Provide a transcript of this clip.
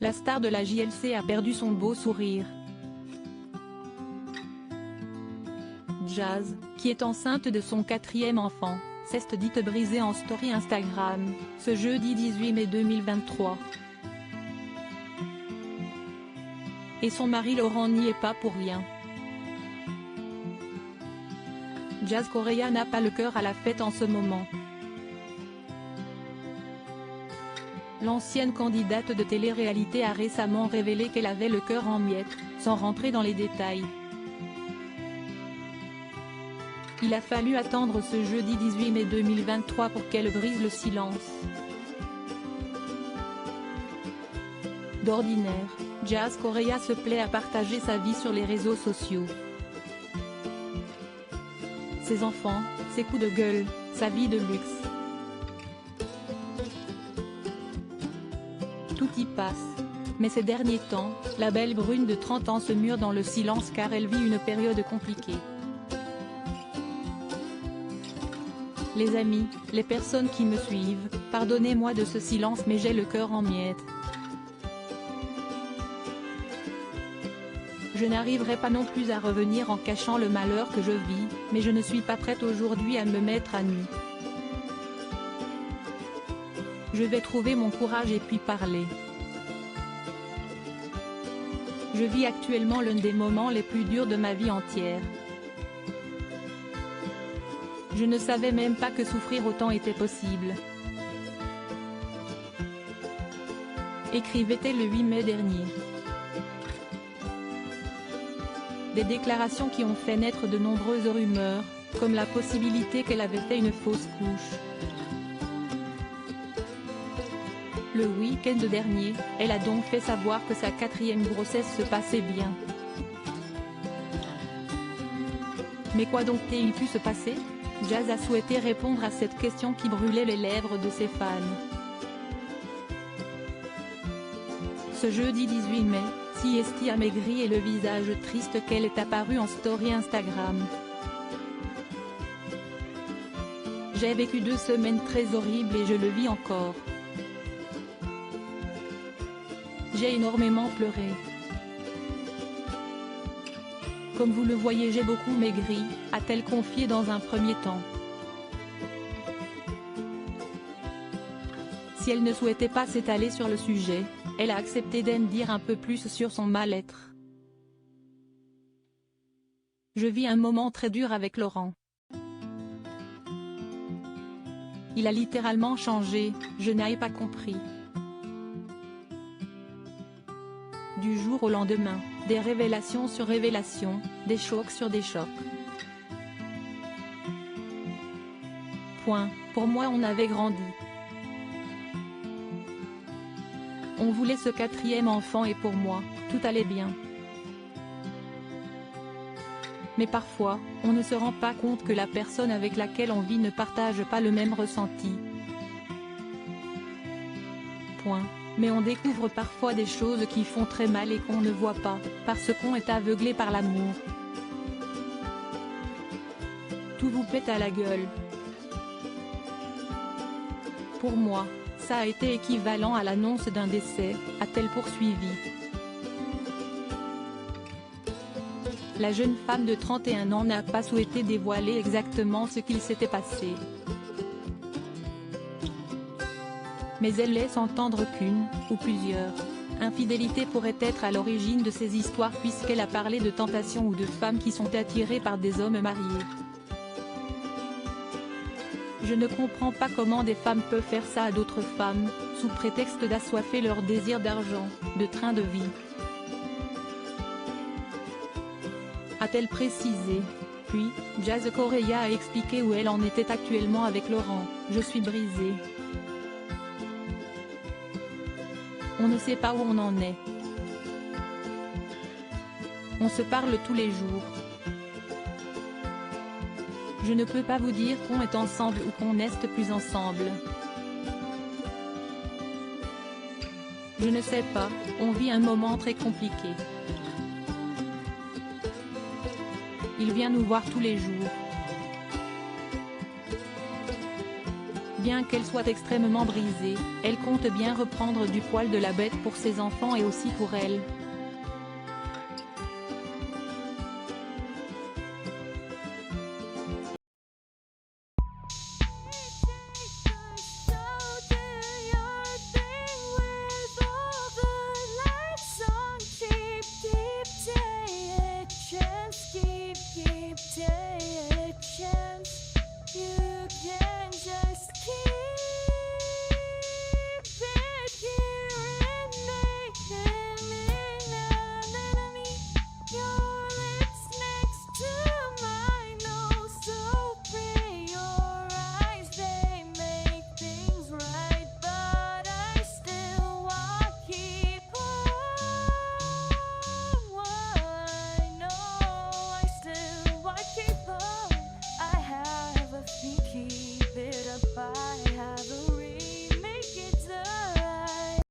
la star de la JLC a perdu son beau sourire. Jazz, qui est enceinte de son 4e enfant, s'est dite brisée en story Instagram, ce jeudi 18 mai 2023. Et son mari Laurent n'y est pas pour rien. Jazz Correia n'a pas le cœur à la fête en ce moment. L'ancienne candidate de télé-réalité a récemment révélé qu'elle avait le cœur en miettes, sans rentrer dans les détails. Il a fallu attendre ce jeudi 18 mai 2023 pour qu'elle brise le silence. D'ordinaire, Jazz Correia se plaît à partager sa vie sur les réseaux sociaux. Ses enfants, ses coups de gueule, sa vie de luxe. Tout y passe. Mais ces derniers temps, la belle brune de 30 ans se mure dans le silence car elle vit une période compliquée. Les amis, les personnes qui me suivent, pardonnez-moi de ce silence mais j'ai le cœur en miettes. Je n'arriverai pas non plus à revenir en cachant le malheur que je vis, mais je ne suis pas prête aujourd'hui à me mettre à nu. Je vais trouver mon courage et puis parler. Je vis actuellement l'un des moments les plus durs de ma vie entière. Je ne savais même pas que souffrir autant était possible. Écrivait-elle le 8 mai dernier. Des déclarations qui ont fait naître de nombreuses rumeurs, comme la possibilité qu'elle avait fait une fausse couche. Le week-end dernier, elle a donc fait savoir que sa 4e grossesse se passait bien. Mais quoi donc a-t-il pu se passer? Jazz a souhaité répondre à cette question qui brûlait les lèvres de ses fans. Ce jeudi 18 mai, Siesti a maigri et le visage triste qu'elle est apparue en story Instagram. J'ai vécu 2 semaines très horribles et je le vis encore. J'ai énormément pleuré. Comme vous le voyez, j'ai beaucoup maigri, a-t-elle confié dans un premier temps. Si elle ne souhaitait pas s'étaler sur le sujet, elle a accepté d'en dire un peu plus sur son mal-être. Je vis un moment très dur avec Laurent. Il a littéralement changé, je n'ai pas compris. Du jour au lendemain, des révélations sur révélations, des chocs sur des chocs. Pour moi on avait grandi. On voulait ce 4e enfant et pour moi, tout allait bien. Mais parfois, on ne se rend pas compte que la personne avec laquelle on vit ne partage pas le même ressenti. Mais on découvre parfois des choses qui font très mal et qu'on ne voit pas, parce qu'on est aveuglé par l'amour. Tout vous pète à la gueule. Pour moi, ça a été équivalent à l'annonce d'un décès, a-t-elle poursuivi. La jeune femme de 31 ans n'a pas souhaité dévoiler exactement ce qu'il s'était passé. Mais elle laisse entendre qu'une, ou plusieurs, infidélités pourraient être à l'origine de ces histoires puisqu'elle a parlé de tentations ou de femmes qui sont attirées par des hommes mariés. Je ne comprends pas comment des femmes peuvent faire ça à d'autres femmes, sous prétexte d'assoiffer leur désir d'argent, de train de vie. A-t-elle précisé. Puis, Jazz Correia a expliqué où elle en était actuellement avec Laurent. Je suis brisée. On ne sait pas où on en est. On se parle tous les jours. Je ne peux pas vous dire qu'on est ensemble ou qu'on n'est plus ensemble. Je ne sais pas, on vit un moment très compliqué. Il vient nous voir tous les jours. Bien qu'elle soit extrêmement brisée, elle compte bien reprendre du poil de la bête pour ses enfants et aussi pour elle.